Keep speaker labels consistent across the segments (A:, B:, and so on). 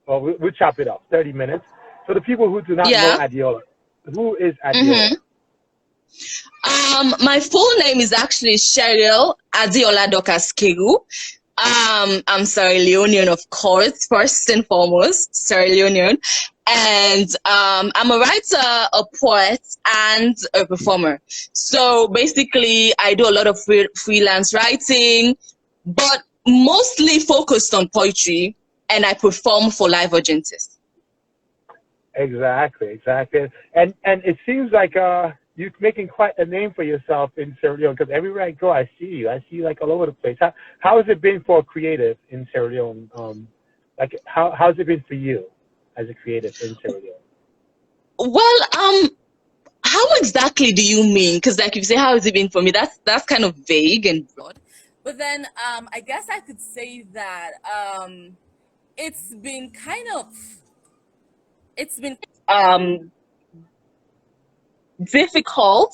A: Well, we'll chop it up. 30 minutes. For the people who do not know
B: Yeah.
A: Adeola, who is Adeola?
B: Mm-hmm. My full name is actually Cheryl Adeola Dokaskeru. I'm Sierra Leonean, of course, first and foremost, Sierra Leonean. And I'm a writer, a poet, and a performer. So basically, I do a lot of freelance writing, but mostly focused on poetry, and I perform for live audiences.
A: Exactly, exactly. And it seems like you're making quite a name for yourself in Sierra Leone because everywhere I go, I see you. I see you like all over the place. How has it been for a creative in Sierra Leone? Like how's it been for you as a creative in Sierra Leone?
B: Well, how exactly do you mean? Because like if you say how has it been for me, that's kind of vague and broad. But then I guess I could say that it's been kind of it's been difficult,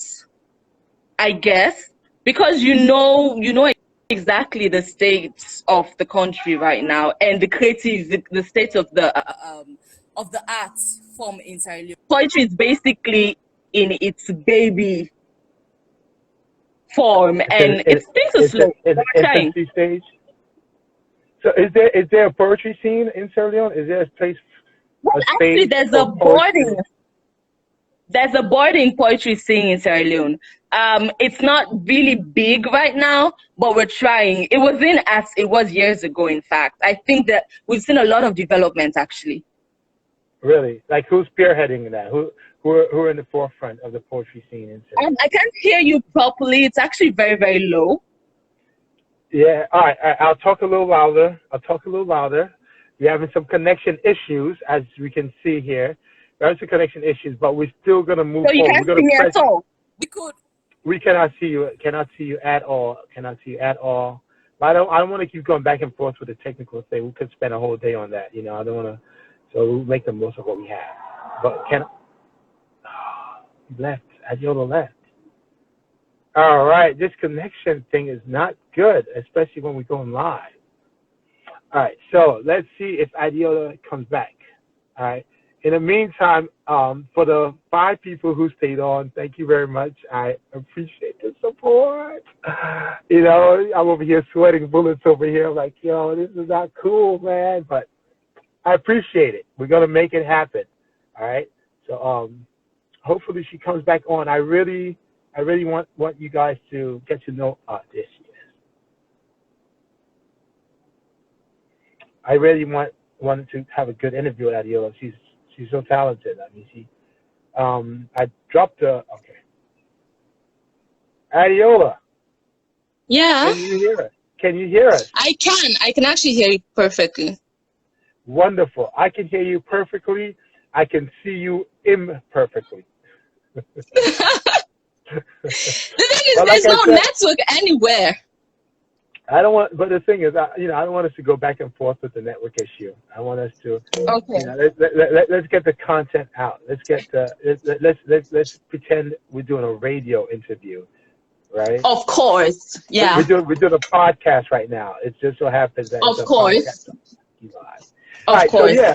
B: I guess, because you know exactly the state of the country right now and the state of the arts form in Sierra Leone. Poetry is basically in its baby form,
A: It's
B: and it's things are slow.
A: in
B: We're
A: the
B: trying.
A: infancy stage. So is there a poetry scene in Sierra Leone? Is there a place,
B: Well,
A: a
B: actually,
A: space for poetry?
B: there's a boarding poetry scene in Sierra Leone. It's not really big right now, but we're trying. It wasn't as it was years ago, in fact. I think that we've seen a lot of development, actually.
A: Really? Like who's spearheading that? Who are in the forefront of the poetry scene in Sierra Leone?
B: I can't hear you properly. It's actually very, very low.
A: Yeah, all right. I'll talk a little louder. We're having some connection issues, as we can see here. There are some connection issues, but we're still gonna move
B: So you
A: forward.
B: can't
A: We're
B: see
A: gonna
B: me
A: press.
B: at all. We could.
A: We cannot see you. Cannot see you at all. Cannot see you at all. But I don't want to keep going back and forth with the technical thing. We could spend a whole day on that. I don't want to. So we'll make the most of what we have. But he left. Adeola left. All right. This connection thing is not good, especially when we're going live. All right, so let's see if Adeola comes back. All right. In the meantime, for the 5 people who stayed on, thank you very much. I appreciate the support. I'm over here sweating bullets over here. I'm like, this is not cool, man. But I appreciate it. We're gonna make it happen. All right. So hopefully she comes back on. I really want you guys to get to know this year. I really wanted to have a good interview with Adeola. She's so talented. I mean, I dropped the okay. Adeola,
B: Yeah,
A: can you hear us? Can you hear us?
B: I can. I can actually hear you perfectly.
A: Wonderful. I can hear you perfectly. I can see you imperfectly.
B: The thing is,
A: But like
B: there's
A: I
B: no
A: said,
B: network anywhere.
A: I don't want. But the thing is, I don't want us to go back and forth with the network issue. I want us to,
B: Okay.
A: let's get the content out. Let's pretend we're doing a radio interview, right?
B: Of course.
A: We're
B: Yeah.
A: doing a podcast right now. It just so happens that it's
B: Of
A: a podcast.
B: course.
A: Live. All
B: Of
A: right, so
B: course.
A: yeah,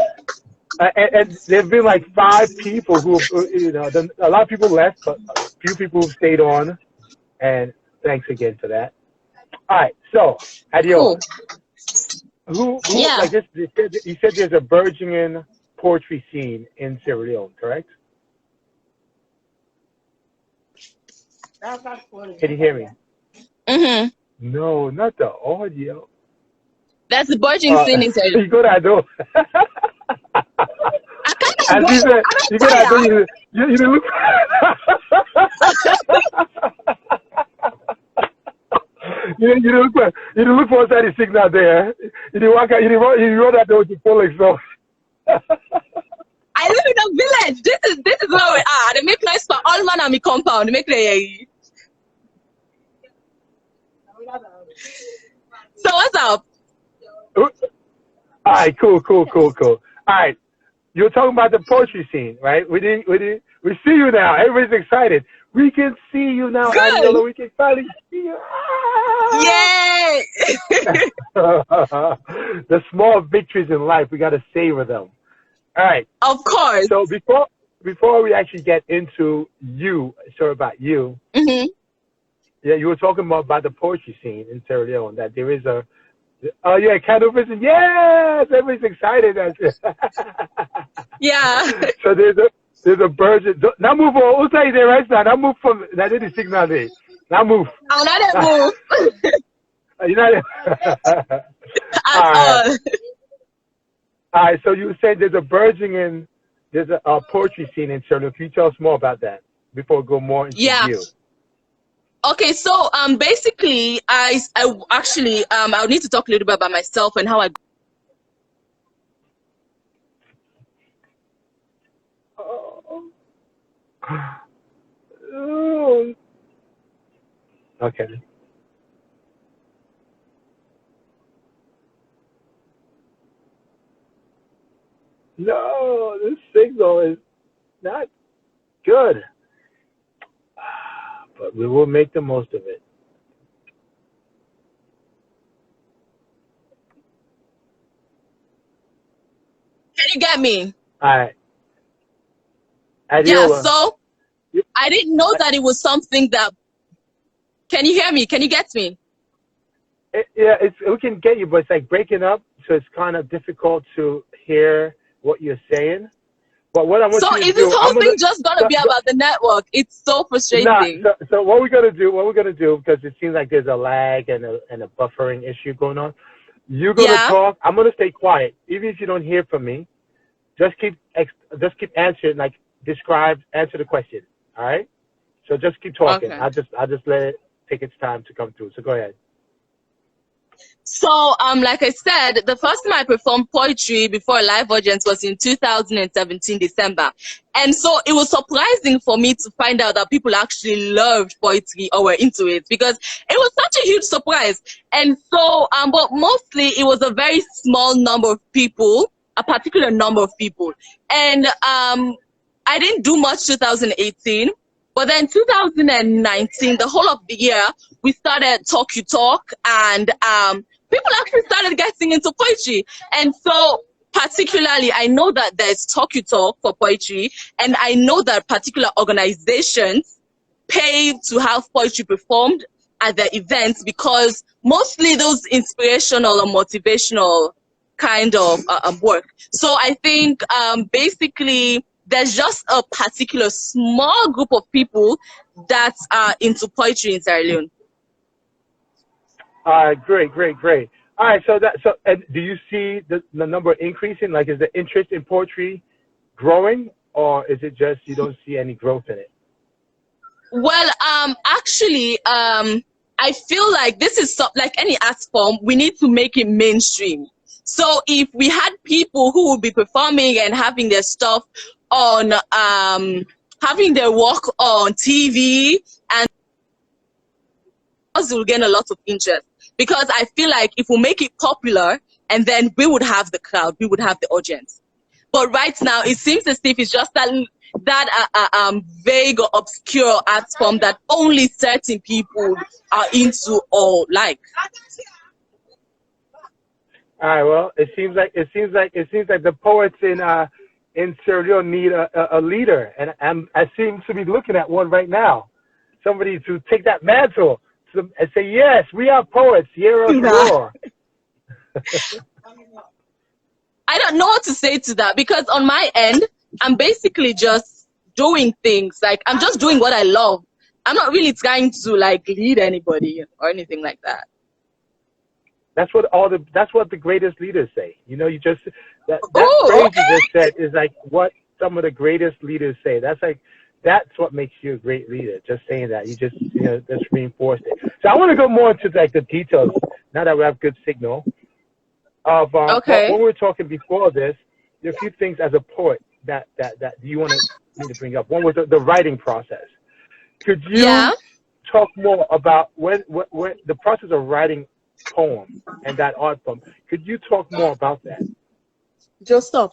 A: and there've been like 5 people who, a lot of people left, but a few people who stayed on, and thanks again for that. All right, so Adeola,
B: Cool.
A: who
B: Yeah.
A: like this? You said there's a burgeoning poetry scene in Sierra Leone, correct? Can you hear me?
B: Mm-hmm.
A: No, not the audio.
B: That's the budging scene in Sierra Leone.
A: You go to Adeola.
B: I kind of
A: As
B: go.
A: you said,
B: I'm
A: you go to Adeola. You didn't look. You didn't look for us at the signal there. You didn't walk out. You didn't run out there with your colleagues. So.
B: I live in a village. This is where we are. They make noise for all man on my compound. They make the. So what's up?
A: All right, cool. All right, you're talking about the poetry scene, right? We see you now. Everybody's excited. We can see you now,
B: Good.
A: Adeola. We can finally see you.
B: Yay!
A: The small victories in life, we got to savor them. All right.
B: Of course.
A: So before we actually get into story about you,
B: Mm-hmm.
A: yeah, you were talking about the poetry scene in Sierra Leone. That there is a, oh yeah, candle vision. Yes, everybody's excited.
B: Yeah.
A: So there's a virgin. Now move on. Who's saying there right now? Now move from. Now did the signal there. Now move.
B: Another move
A: You know.
B: at
A: All right.
B: all.
A: All right. So you said there's a poetry scene in Sierra Leone. Can you tell us more about that before we go more into
B: Yeah.
A: you?
B: Okay, so basically I actually I'll need to talk a little bit about myself and how I.
A: Oh. Okay. No, this signal is not good, but we will make the most of it.
B: Can you get me?
A: All right,
B: Yeah,
A: Adeola.
B: so
A: you-
B: I didn't know that it was something that. Can you hear me? Can you get me?
A: Yeah, we can get you, but it's like breaking up, so it's kind of difficult to hear what you're saying. But what I want
B: So
A: you to
B: is this
A: do,
B: whole
A: I'm gonna.
B: thing just gonna be about the network? It's so
A: Nah,
B: frustrating.
A: so what we're gonna do, because it seems like there's a lag and a buffering issue going on. You're gonna
B: Yeah.
A: talk. I'm gonna stay quiet, even if you don't hear from me. Just keep answering, like answer the question. All right. So just keep talking.
B: Okay.
A: I'll just let it take its time to come through. So go ahead.
B: So, like I said, the first time I performed poetry before a live audience was in 2017 December, and so it was surprising for me to find out that people actually loved poetry or were into it because it was such a huge surprise. And so, but mostly it was a very small number of people, a particular number of people, and I didn't do much 2018. But then 2019, the whole of the year, we started Talk You Talk, and people actually started getting into poetry. And so particularly, I know that there's Talk You Talk for poetry, and I know that particular organizations pay to have poetry performed at their events because mostly those inspirational or motivational kind of work. So I think basically there's just a particular small group of people that are into poetry in Sierra Leone.
A: All right, great, great, great. All right, and do you see the number increasing? Like, is the interest in poetry growing, or is it just you don't see any growth in it?
B: Well, actually, I feel like this is like any art form, we need to make it mainstream. So if we had people who would be performing and having their stuff on, having their work on TV, and will gain a lot of interest because I feel like if we make it popular, and then we would have the crowd, we would have the audience. But right now, it seems as if it's just that vague or obscure art form that only certain people are into or like.
A: All right. Well, it seems like the poets in Sierra Leone need a leader, and I seem to be looking at one right now. Somebody to take that mantle and say, yes, we are poets. Hear us roar.
B: I don't know what to say to that because on my end, I'm basically just doing things. Like I'm just doing what I love. I'm not really trying to like lead anybody or anything like that.
A: That's what the greatest leaders say. You know, that
B: Ooh,
A: phrase
B: okay.
A: you just said is like what some of the greatest leaders say. That's what makes you a great leader. Just saying that, you just reinforced it. So I want to go more into like the details now that we have good signal. Of
B: Okay.
A: when we were talking before this, there are a few things as a poet that you want me to bring up. One was the writing process. Could you talk more about when the process of writing poem and that art form? Could you talk more about that?
B: Just stop.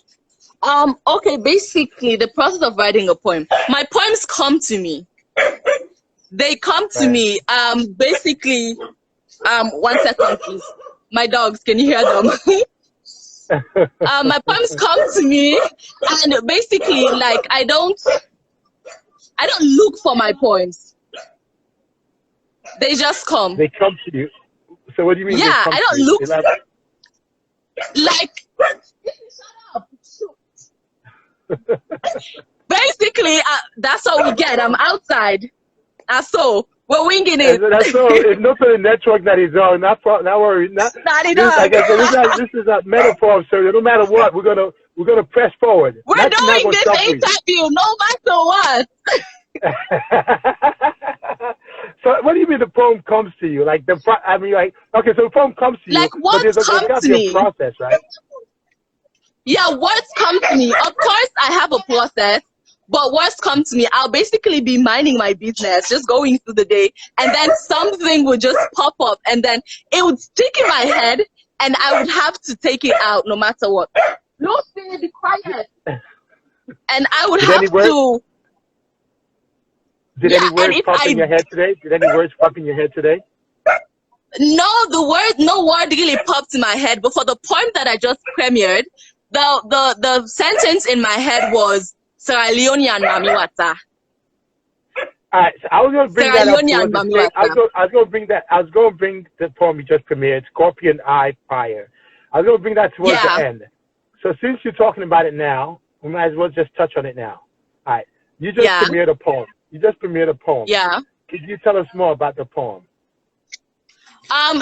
B: Okay, basically the process of writing a poem. My poems come to me. They come to
A: Right.
B: me. Basically One second, please. My dogs, can you hear them? My poems come to me, and basically, like, I don't look for my poems. They just come.
A: They come to you. So what do you mean?
B: Yeah, I don't look. Like, basically, that's all we get. I'm outside. So we're winging it.
A: That's all. It's not for the network that is on. Not worry. Not
B: at
A: this,
B: all.
A: like I said, this is a metaphor, so no matter what, we're gonna press forward.
B: We're doing this interview, no matter what.
A: So what do you mean the poem comes to you? Like okay, so the poem comes to you.
B: Like words come to me.
A: Process, right?
B: Yeah, words come to me. Of course, I have a process, but words come to me. I'll basically be minding my business, just going through the day, and then something would just pop up, and then it would stick in my head, and I would have to take it out no matter what. No, stay, be quiet. And I would have to.
A: Did any words pop in your head today? Did any words pop in your head today?
B: No, no word really popped in my head. But for the poem that I just premiered, the sentence in my head was Sierra Leone and Mami Wata.
A: Alright, so I was going to bring that up. I was going to bring the poem you just premiered, Scorpion Eye Fire. I was going to bring that towards the end. So since you're talking about it now, we might as well just touch on it now. All right, you just premiered a poem. Yeah. Could you tell us more about the poem?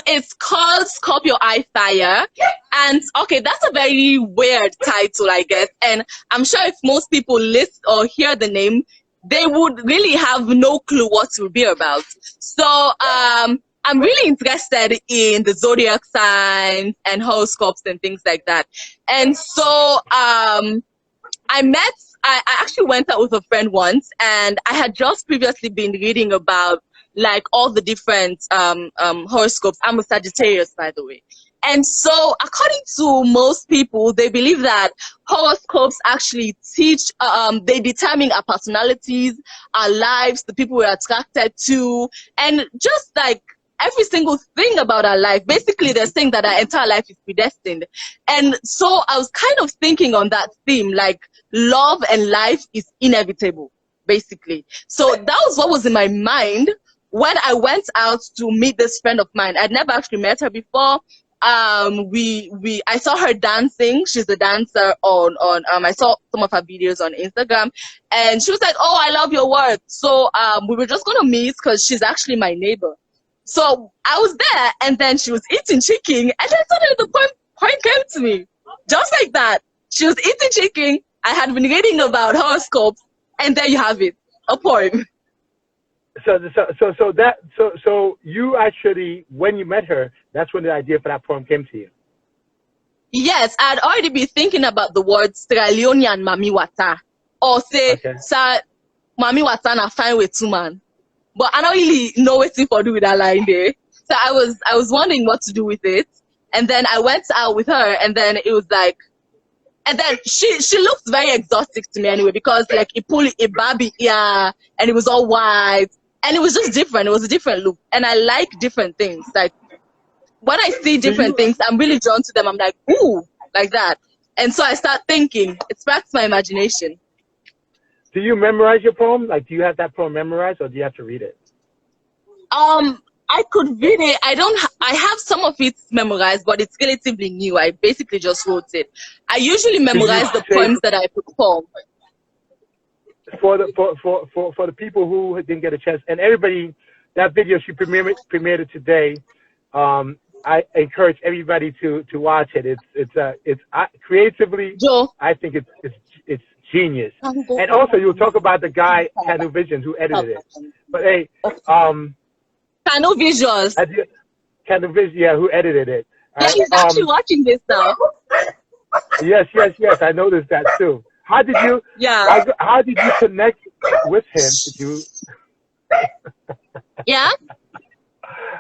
B: It's called Scorpio Eye Fire, and okay, that's a very weird title, I guess. And I'm sure if most people list or hear the name, they would really have no clue what it would be about. So I'm really interested in the zodiac signs and horoscopes and things like that. And so I actually went out with a friend once, and I had just previously been reading about like all the different horoscopes. I'm a Sagittarius, by the way. And so according to most people, they believe that horoscopes actually teach, they determine our personalities, our lives, the people we're attracted to, and just like every single thing about our life. Basically, they're saying that our entire life is predestined. And so I was kind of thinking on that theme, like love and life is inevitable, basically. So that was what was in my mind when I went out to meet this friend of mine. I'd never actually met her before. I saw her dancing. She's a dancer on I saw some of her videos on Instagram, and she was like, "Oh, I love your work." So we were just gonna meet because she's actually my neighbor. So I was there, and then she was eating chicken, and then suddenly the point came to me, just like that. She was eating chicken. I had been reading about horoscopes, and there you have it, a poem.
A: So you actually, when you met her, that's when the idea for that poem came to you.
B: Yes, I'd already been thinking about the words Sierra Leone and Mami Wata, or say, Mami Wata na fine with two man. But I don't really know what to do with that line there. So I was wondering what to do with it, and then I went out with her, and then it was like, and then she looked very exotic to me anyway, because like it pulled a Barbie ear, and it was all white. And it was just different. It was a different look. And I like different things. Like, when I see different things, I'm really drawn to them. I'm like, ooh, like that. And so I start thinking. It sparks my imagination.
A: Do you memorize your poem? Like, do you have that poem memorized, or do you have to read it?
B: I could read it. I have some of it memorized, but it's relatively new. I basically just wrote it. I usually memorize the poems that I perform.
A: For the people who didn't get a chance, and everybody, that video she premiered it today. I encourage everybody to watch it. It's creatively, Joe, I think it's genius. And also you'll talk about the guy Cano Visions who edited it. But hey,
B: Cano Visuals.
A: Cano Visions, yeah, who edited it.
B: Yeah, he's actually watching this now.
A: Yes, I noticed that too. How did you? Yeah. How did you connect with him?
B: Yeah.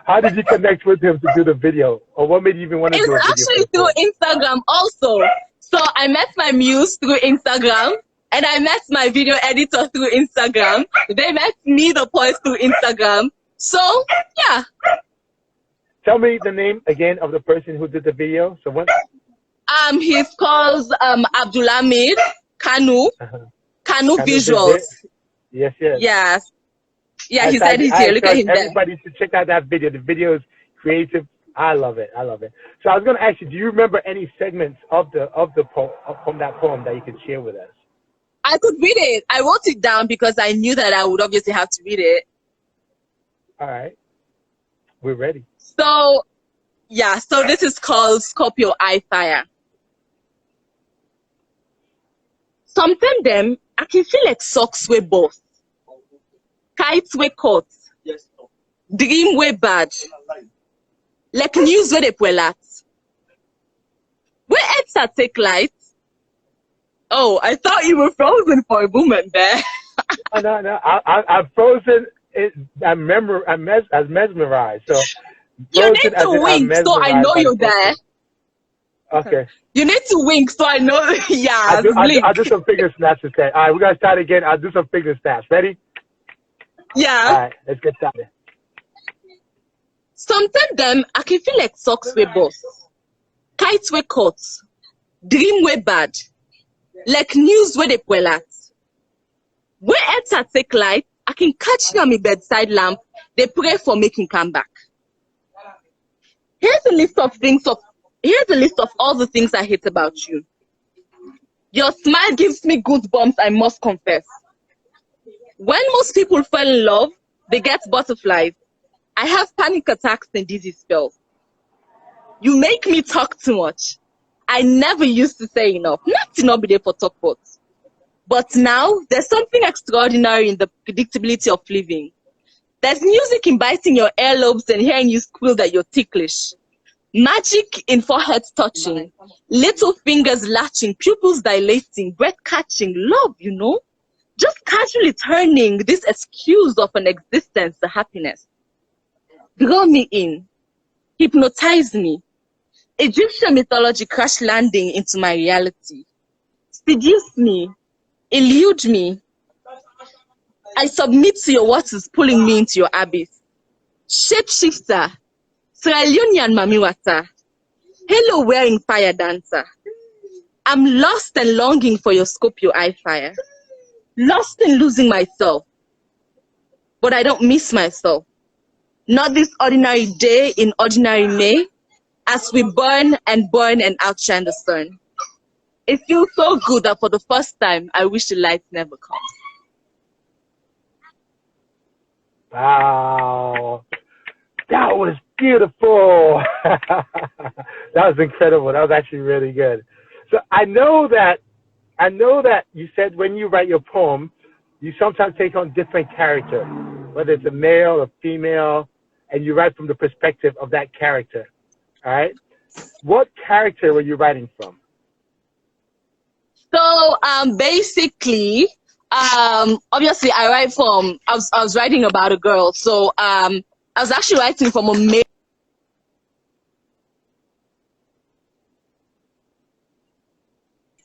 A: How did you connect with him to do the video, or what made you even want to do it?
B: It's actually through Instagram also. So I met my muse through Instagram, and I met my video editor through Instagram. They met me, the poet, through Instagram. So yeah.
A: Tell me the name again of the person who did the video. So what?
B: He's called Abdulhamid Kanu.
A: Uh-huh.
B: Kanu
A: Can you
B: Visuals.
A: visit? Yes, yes.
B: Yes. Yeah, he said it
A: I
B: here. Look at
A: encourage
B: him there.
A: everybody to check out that video. The video is creative. I love it. I love it. So I was going to ask you, do you remember any segments of the poem, from that poem that you could share with us?
B: I could read it. I wrote it down because I knew that I would obviously have to read it.
A: All right. We're ready.
B: So, yeah. So this is called Scorpio Eye Fire. Sometimes them, I can feel like socks way both. Kites way cut. Dream way bad. Like news where they pull at. Where heads are take light. Oh, I thought you were frozen for a moment there.
A: Oh, no. I'm frozen. I'm mesmerized. So
B: you need to wink so I know you're there.
A: Okay.
B: You need to wink so I know. Yeah,
A: I'll do some finger snaps instead. All right, we're going to start again. I'll do some finger snaps. Ready?
B: Yeah.
A: All right, let's get started.
B: Sometimes them, I can feel like socks way boss. Kites way cut. Dream way bad. Like news where they pull at. Where heads are take light, I can catch you on my bedside lamp. They pray for making come back. Here's a list of all the things I hate about you. Your smile gives me goosebumps, I must confess. When most people fall in love, they get butterflies. I have panic attacks and dizzy spells. You make me talk too much. I never used to say enough. Not to not be there for talk pots. But now, there's something extraordinary in the predictability of living. There's music inviting your earlobes and hearing you squeal that you're ticklish. Magic in foreheads touching, little fingers latching, pupils dilating, breath catching, love, you know? Just casually turning this excuse of an existence to happiness. Draw me in, hypnotize me. Egyptian mythology crash landing into my reality. Seduce me, elude me. I submit to your waters pulling me into your abyss. Shapeshifter, Sierra Leonean Mamiwata, halo wearing fire dancer. I'm lost and longing for your Scorpio eye fire. Lost and losing myself. But I don't miss myself. Not this ordinary day in ordinary May, as we burn and outshine the sun. It feels so good that for the first time, I wish the light never comes.
A: Wow. That was beautiful. That was incredible. That was actually really good. So I know that you said when you write your poem, you sometimes take on different characters, whether it's a male or female, and you write from the perspective of that character. All right. What character were you writing from?
B: So basically, obviously I was writing about a girl. So I was actually writing from a male.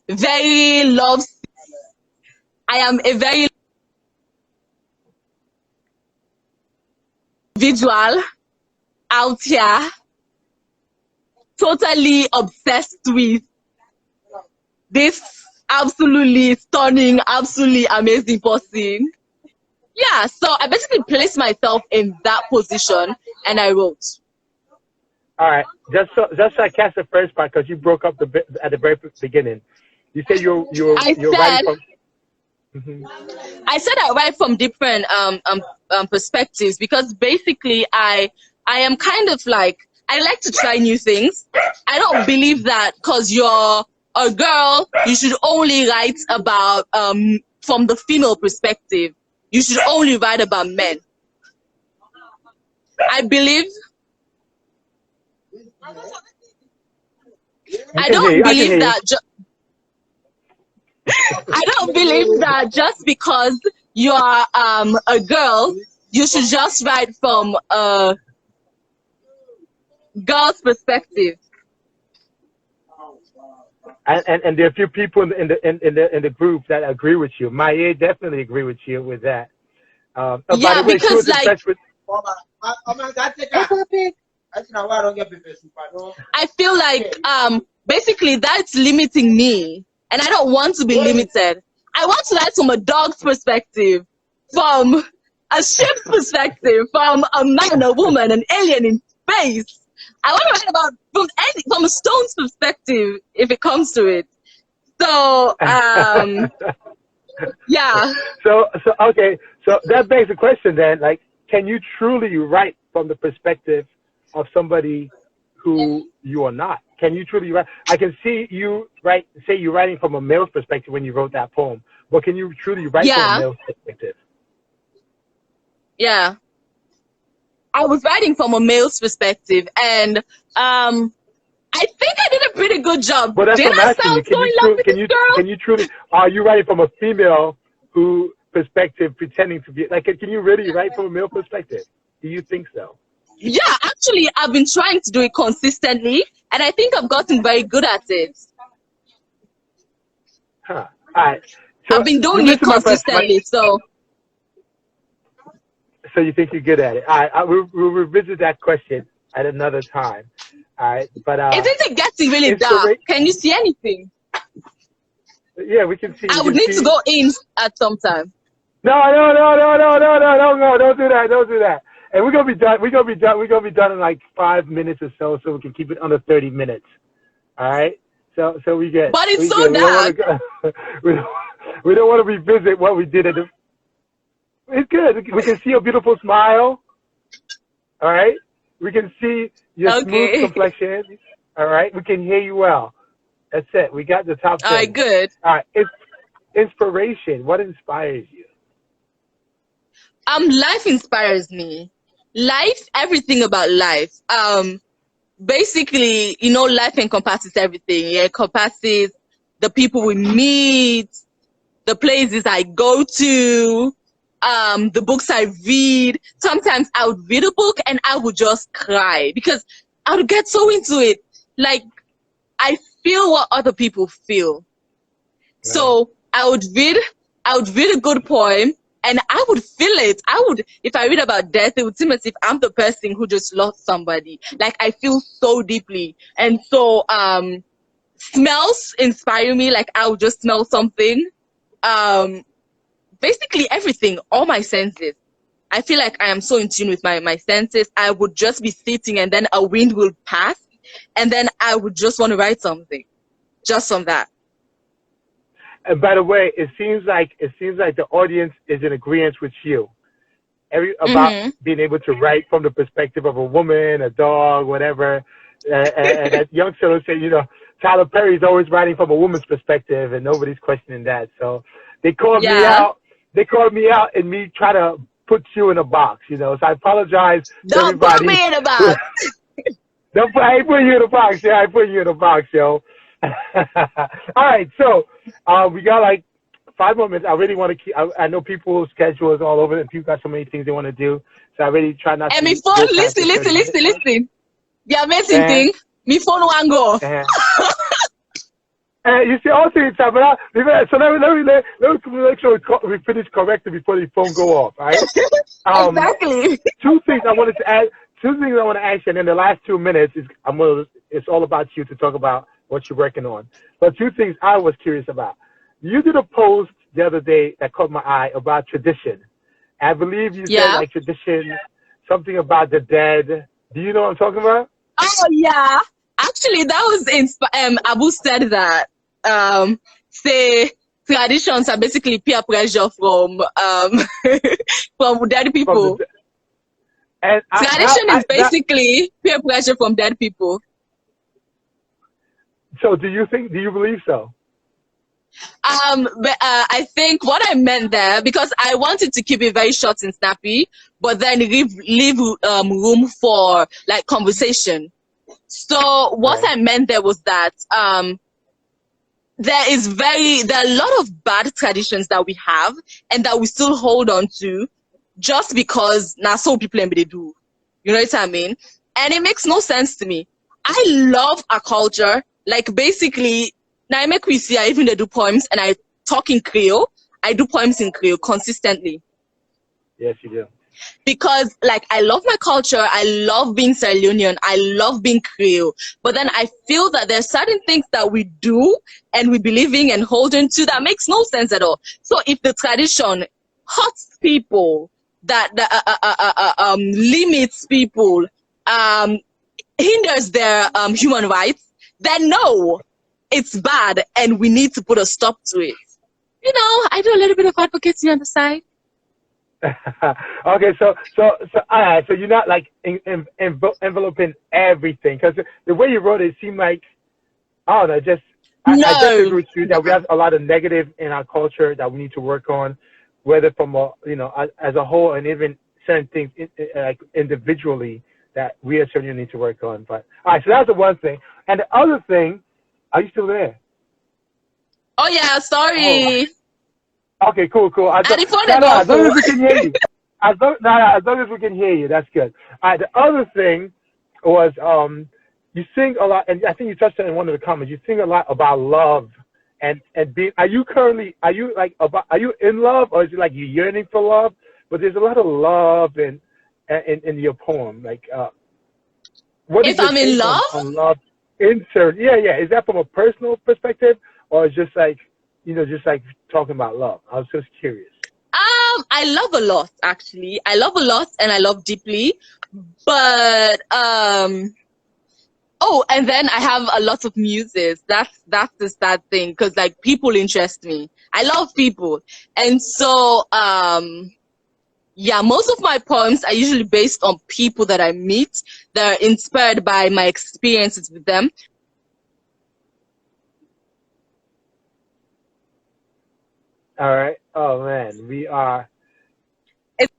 B: Very love. I am a very individual out here, totally obsessed with this absolutely stunning, absolutely amazing person. Yeah, so I basically placed myself in that position and I wrote.
A: All right, just so I catch the first part because you broke up at the very beginning. You said you're writing from.
B: I said I write from different perspectives because basically I am kind of like, I like to try new things. I don't believe that because you're a girl, you should only write about from the female perspective. You should only write about men. I believe. I don't believe that. I don't believe that just because you are a girl, you should just write from a girl's perspective.
A: And there are a few people in the group that agree with you. Maya definitely agree with you with that.
B: Yeah, because like. I feel like basically that's limiting me, and I don't want to be limited. I want to write from a dog's perspective, from a ship's perspective, from a man, a woman, an alien in space. I want to write about from a stone's perspective if it comes to it. So yeah.
A: So okay. So that begs the question then, like, can you truly write from the perspective of somebody who you are not? Can you truly write? I can see you say you're writing from a male's perspective when you wrote that poem, but can you truly write from a male's perspective?
B: Yeah. I was writing from a male's perspective, and I think I did a pretty good job.
A: But that's
B: did
A: what I'm asking you. Can you truly? Are you writing from a female perspective, pretending to be like? Can you really write from a male perspective? Do you think so?
B: Yeah, actually, I've been trying to do it consistently, and I think I've gotten very good at it.
A: Huh. All right. So
B: I've been doing it consistently, so
A: you think you're good at it? All right. We'll revisit that question at another time. All right. But
B: isn't it getting really dark? Can you see anything?
A: Yeah, we can see.
B: I would need to go in at some time.
A: No! Don't do that. And we're gonna be done. We're gonna be done in like 5 minutes or so we can keep it under 30 minutes. All right. So we get.
B: But it's so dark.
A: We don't want to revisit what we did at the. It's good. We can see your beautiful smile. All right. We can see your smooth complexion. All right. We can hear you well. That's it. We got the top 10.
B: All right, good.
A: All right. Inspiration. What inspires you?
B: Life inspires me. Life, everything about life. Basically, life encompasses everything. It encompasses the people we meet, the places I go to, the books I read. Sometimes I would read a book and I would just cry because I would get so into it. Like, I feel what other people feel. Right. So I would read a good poem and I would feel it. If I read about death, it would seem as if I'm the person who just lost somebody. Like, I feel so deeply. And so, smells inspire me. Like, I would just smell something. Basically everything, all my senses. I feel like I am so in tune with my senses. I would just be sitting and then a wind will pass and then I would just want to write something just from that.
A: And by the way, it seems like the audience is in agreement with you. About being able to write from the perspective of a woman, a dog, whatever. And as young fellows say, Tyler Perry's always writing from a woman's perspective, and nobody's questioning that. So they called me out. They called me out, and me try to put you in a box. So I apologize to everybody.
B: Don't put me in a box.
A: I ain't putting you in a box. Yeah, I put you in a box, yo. All right, so we got like 5 more minutes. I really want to keep. I know people's schedule is all over, and people got so many things they want to do. So I really try not to.
B: And listen. The amazing thing, my phone won't go.
A: You see, also it's so let me make sure we finish correctly before the phone go off. All right.
B: Exactly.
A: Two things I want to ask you, and in the last 2 minutes it's all about you to talk about what you're working on. But 2 things I was curious about. You did a post the other day that caught my eye about tradition. I believe you said like tradition, something about the dead. Do you know what I'm talking about?
B: Oh yeah, actually that was Abu said that say traditions are basically peer pressure from from dead people. And tradition is basically peer pressure from dead people.
A: So do you believe so?
B: But I think what I meant there, because I wanted to keep it very short and snappy, but then leave room for like conversation. So what I meant there was that there are a lot of bad traditions that we have and that we still hold on to just because now so people they do. You know what I mean? And it makes no sense to me. I love our culture. Like basically, now I make we see I even do poems and I talk in Creole. I do poems in Creole consistently.
A: Yes, you do.
B: because like I love my culture, I love being Sierra Leonean, I love being Creole, but then I feel that there's certain things that we do and we believe in and hold on to that makes no sense at all. So if the tradition hurts people, that limits people, hinders their human rights, then no, it's bad and we need to put a stop to it. You know, I do a little bit of advocacy on the side.
A: Okay, so you're not like enveloping everything, because the way you wrote it seemed like, I don't know, just I just agree with you that we have a lot of negative in our culture that we need to work on, whether from a, as a whole, and even certain things like individually that we as certainly need to work on. But all right, so that's the one thing, and the other thing, are you still there?
B: Oh yeah, sorry.
A: Oh. Okay, cool. As long as we can hear you. As long as we can hear you, that's good. All right, the other thing was you sing a lot, and I think you touched on it in one of the comments. You sing a lot about love and being. Are you in love, or is it like you're yearning for love? But there's a lot of love in your poem. Like, what
B: if I'm in love?
A: On love? Yeah. Is that from a personal perspective, or is just like, just like talking about love? I was just curious.
B: I love a lot, actually. I love a lot and I love deeply. But and then I have a lot of muses. That's the sad thing, because like people interest me. I love people. And so most of my poems are usually based on people that I meet, that are inspired by my experiences with them.
A: All right. Oh man, we are.
B: It's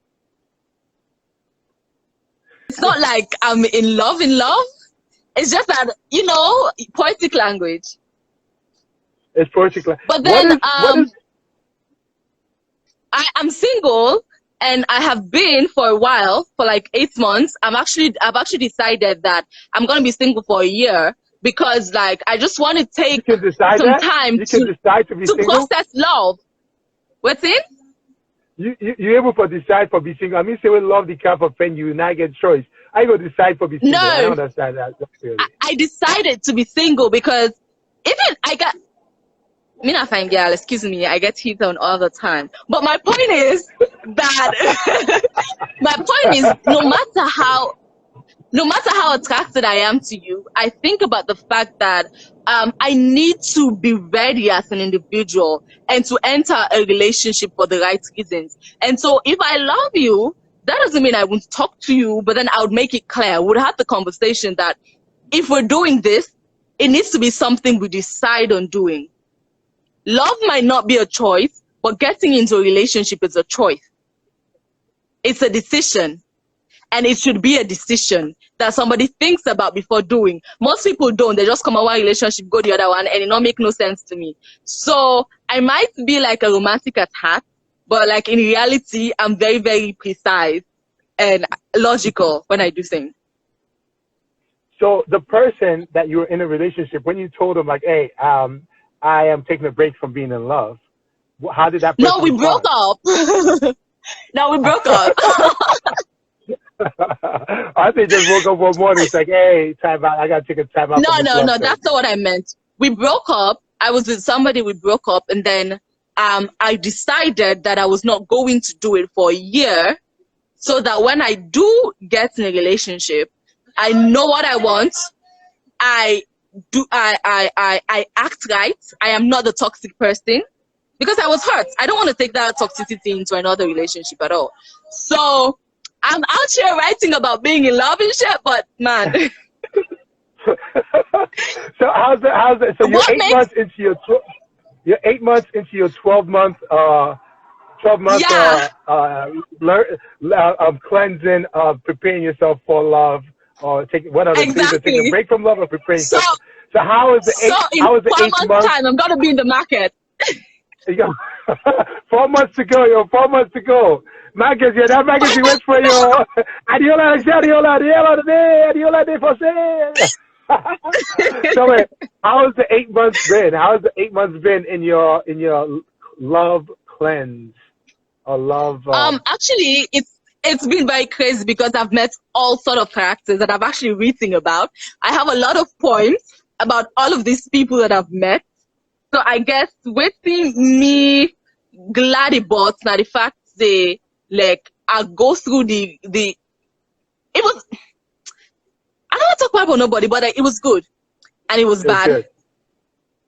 B: not like I'm in love. It's just that, poetic language.
A: It's poetic language.
B: But then I'm single, and I have been for a while, for like 8 months. I've actually decided that I'm gonna be single for a year, because like I just want to take some time to process love. What's it?
A: You able to decide for be single? I mean, say we love the cap of pen, you not get choice. I go decide for be single.
B: No,
A: I don't understand that.
B: I decided to be single because even I got me not fine girl, excuse me, I get hit on all the time. But my point is that no matter how attracted I am to you, I think about the fact that I need to be ready as an individual and to enter a relationship for the right reasons. And so if I love you, that doesn't mean I won't talk to you, but then I would make it clear. We'd have the conversation that if we're doing this, it needs to be something we decide on doing. Love might not be a choice, but getting into a relationship is a choice. It's a decision. And it should be a decision that somebody thinks about before doing. Most people don't. They just come out one relationship, go the other one, and it not make no sense to me. So I might be like a romantic at heart, but like in reality, I'm very, very precise and logical when I do things.
A: So the person that you were in a relationship, when you told them like, hey, I am taking a break from being in love, how did that person
B: No, we broke up. No, we broke up.
A: I think just woke up one morning. It's like, hey, time out. I gotta take a time out.
B: No. That's not what I meant. We broke up. I was with somebody. We broke up, and then I decided that I was not going to do it for a year, so that when I do get in a relationship, I know what I want. I act right. I am not the toxic person, because I was hurt. I don't want to take that toxicity into another relationship at all. So I'm out here writing about being in love and shit, but man.
A: So how's it? So you're 8 months into your 8 months into your 12-month cleansing, preparing yourself for love, or taking a break from love or preparing yourself. So how is the 8 months?
B: Time, I'm gonna be in the market.
A: 4 months to go, 4 months to go. Magazine, that magazine went for your Adeola de Fosse. So wait, how has the 8 months been? How has the 8 months been in your love cleanse or love?
B: Actually, It's been very crazy because I've met all sort of characters that I've actually written about. I have a lot of poems about all of these people that I've met. So I guess waiting me glad about now the fact they like I go through the it was I don't want to talk about nobody, but it was good and it was bad.
A: Good.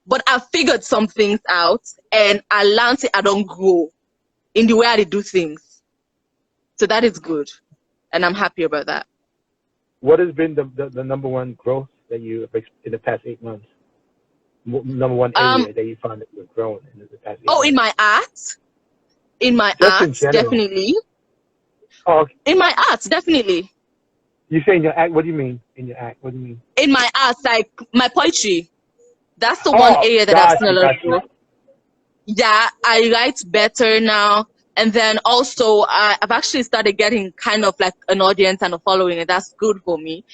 B: But I figured some things out and I learned I don't grow in the way I do things. So that is good. And I'm happy about that.
A: What has been the number one growth that you have in the past 8 months? Number one area that you found that you're growing in the past 8 months?
B: In my art? In my art, definitely.
A: Oh, okay.
B: In my art, definitely.
A: You say in your act? What do you mean in your act? What do you mean? In
B: my art, like my poetry. That's the one area that I've seen a lot of growth. Yeah, I write better now. And then also, I've actually started getting kind of like an audience and a following, and that's good for me.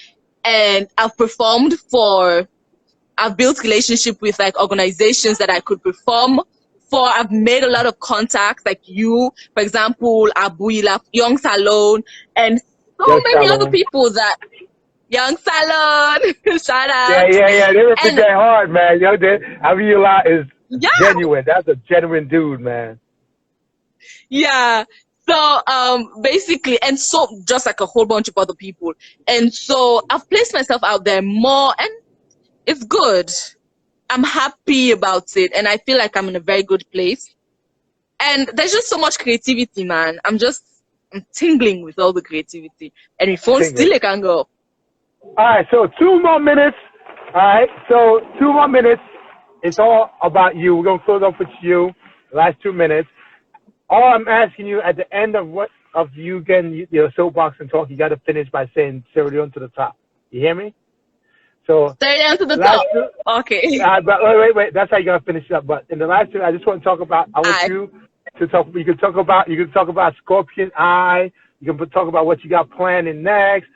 B: And I've performed I've built relationship with like organizations that I could perform for. I've made a lot of contacts, like you, for example, Adeola, Young SALONE, and so many other people that Young SALONE, shout out.
A: Yeah. They represent hard, man. Adeola is genuine. That's a genuine dude, man.
B: Yeah. So basically, and so just like a whole bunch of other people. And so I've placed myself out there more, and it's good. I'm happy about it, and I feel like I'm in a very good place. And there's just so much creativity, man. I'm tingling with all the creativity. And my phone still can go.
A: All right, so 2 more minutes. All right, so 2 more minutes. It's all about you. We're going to close off with you, the last 2 minutes. All I'm asking you at the end of you getting your soapbox and talk, you got to finish by saying Sierra Leone to the top. You hear me? So
B: Sierra Leone to the top. Okay.
A: But wait. That's how you got to finish up. But in the last 2, I just want to talk about. I want you to talk. You can talk about Scorpion Eye. You can talk about what you got planning next.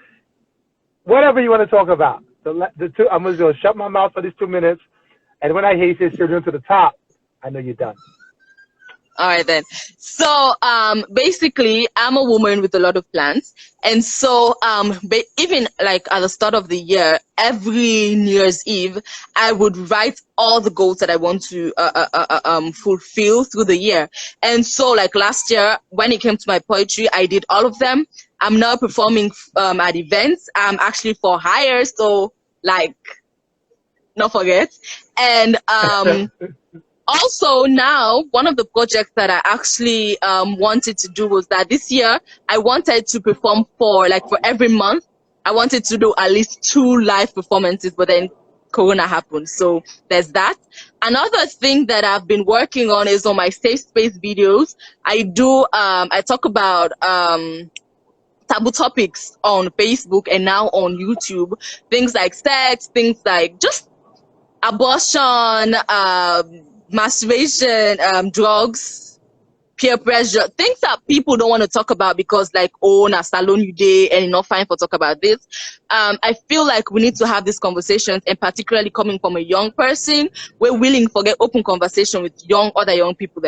A: Whatever you want to talk about. The 2. I'm just going to shut my mouth for these 2 minutes. And when I hear you say Sierra Leone to the top, I know you're done.
B: All right then. So basically, I'm a woman with a lot of plans, and so even like at the start of the year, every New Year's Eve, I would write all the goals that I want to fulfill through the year. And so like last year, when it came to my poetry, I did all of them. I'm now performing at events. I'm actually for hire, so like, not forget. And also now, one of the projects that I actually wanted to do was that this year I wanted to perform for every month. I wanted to do at least 2 live performances, but then Corona happened. So there's that. Another thing that I've been working on is on my safe space videos. I talk about taboo topics on Facebook and now on YouTube. Things like sex, things like just abortion, masturbation, drugs, peer pressure, things that people don't want to talk about because na salon you day and you're not fine for talk about this. I feel like we need to have these conversations, and particularly coming from a young person, we're willing to get open conversation with other young people.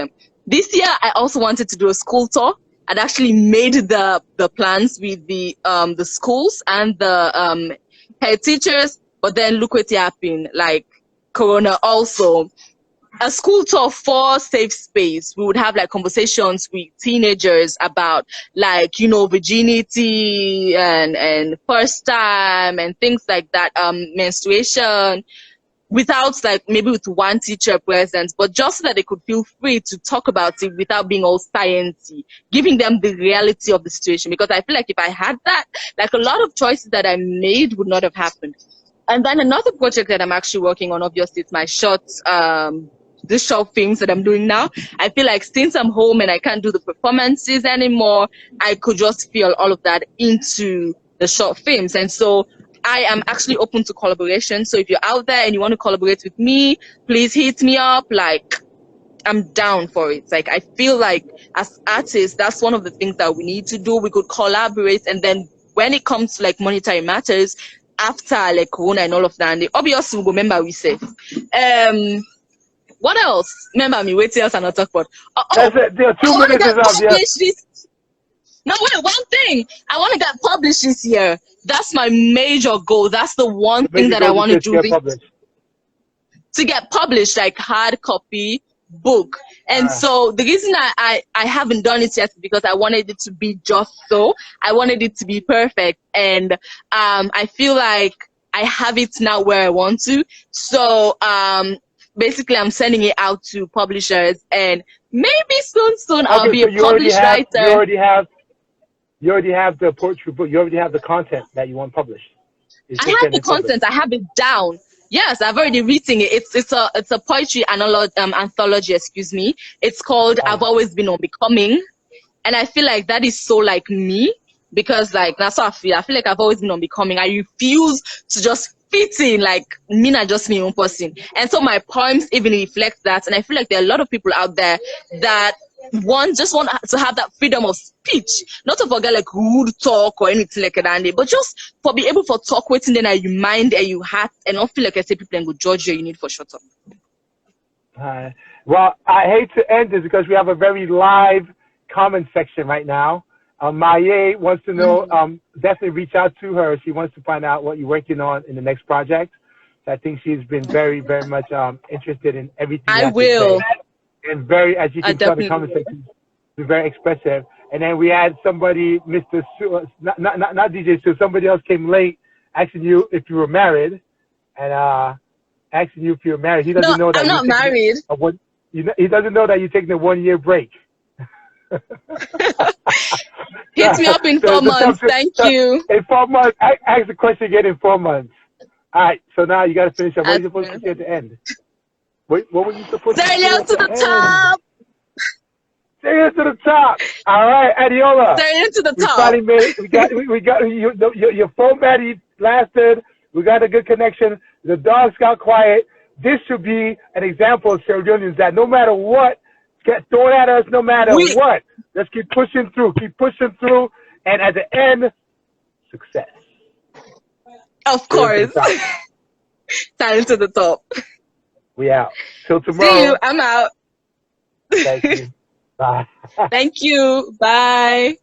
B: This year, I also wanted to do a school tour. I'd actually made the plans with the schools and the head teachers, but then look what happened, Corona also. A school tour for safe space. We would have conversations with teenagers about virginity and first time and things like that, menstruation, without maybe with one teacher present, but just so that they could feel free to talk about it without being all sciencey, giving them the reality of the situation. Because I feel like if I had that, a lot of choices that I made would not have happened. And then another project that I'm actually working on, obviously, it's my shorts, the short films that I'm doing now. I feel like since I'm home and I can't do the performances anymore, I could just feel all of that into the short films. And so I am actually open to collaboration. So if you're out there and you want to collaborate with me, please hit me up. I'm down for it. I feel like as artists, that's one of the things that we need to do. We could collaborate. And then when it comes to monetary matters, after Corona and all of that, and obviously we'll remember we say. What else? Remember me, wait else and I'll talk about.
A: That's it. 2 minutes is up. Yeah.
B: No, wait, one thing. I want to get published this year. That's my major goal. That's the one
A: The
B: thing
A: major
B: that I
A: goal
B: want
A: is
B: to
A: to
B: do
A: get published.
B: to get published, like hard copy book. And so the reason I haven't done it yet is because I wanted it to be just so. I wanted it to be perfect. And I feel like I have it now where I want to. So basically I'm sending it out to publishers, and maybe soon I'll
A: Okay,
B: be
A: so
B: a published
A: you
B: writer.
A: already have the poetry book. You already have the content that you want published. It's
B: I
A: just
B: have
A: getting
B: the
A: it published.
B: content. I have it down. Yes, I've already written it. It's a poetry anthology. Excuse me. It's called "I've
A: Ah,
B: Always Been Unbecoming," and I feel like that is so like me, because like that's how I feel. I feel like I've always been unbecoming. I refuse to just fit in, like me, not just me own person. And so my poems even reflect that. And I feel like there are a lot of people out there that just want to have that freedom of speech, not to forget like rude talk or anything like that, but just for be able for talk waiting then you mind and you heart and not feel like I say people and go judge you need for shut up.
A: well, I hate to end this because we have a very live comment section right now. Maye wants to know, definitely reach out to her. She wants to find out what you're working on in the next project. So I think she's been very, very much interested in everything you
B: I
A: have to say.
B: will.
A: And very, as you
B: I
A: can tell, the
B: definitely
A: comment
B: will.
A: section is very expressive. And then we had somebody, Mr. Sue, not DJ Sue, somebody else came late asking you if you were married. And asking you if you're married. He
B: No,
A: doesn't know that
B: I'm
A: you're
B: not
A: taking
B: married.
A: he doesn't know that you're taking a 1 year break.
B: Hit me up in 4 months. Thank you.
A: In 4 months, ask the question again in 4 months. All right, so now you got to finish up. What are you supposed to say at the end? What were you supposed to say
B: Leone
A: at
B: to
A: the
B: the
A: end?
B: top.
A: Say it to the top. All right, Adeola.
B: Leone to the
A: We
B: top.
A: finally made it. We got your phone battery lasted. We got a good connection. The dogs got quiet. This should be an example of Sierra Leoneans that no matter what get thrown at us, no matter
B: We,
A: what, let's keep pushing through, and at the end, success.
B: of
A: Say it to the
B: course.
A: top.
B: Leone to the top.
A: We out. Till
B: See you.
A: tomorrow.
B: I'm out.
A: Thank you. Bye.
B: Thank you. Bye.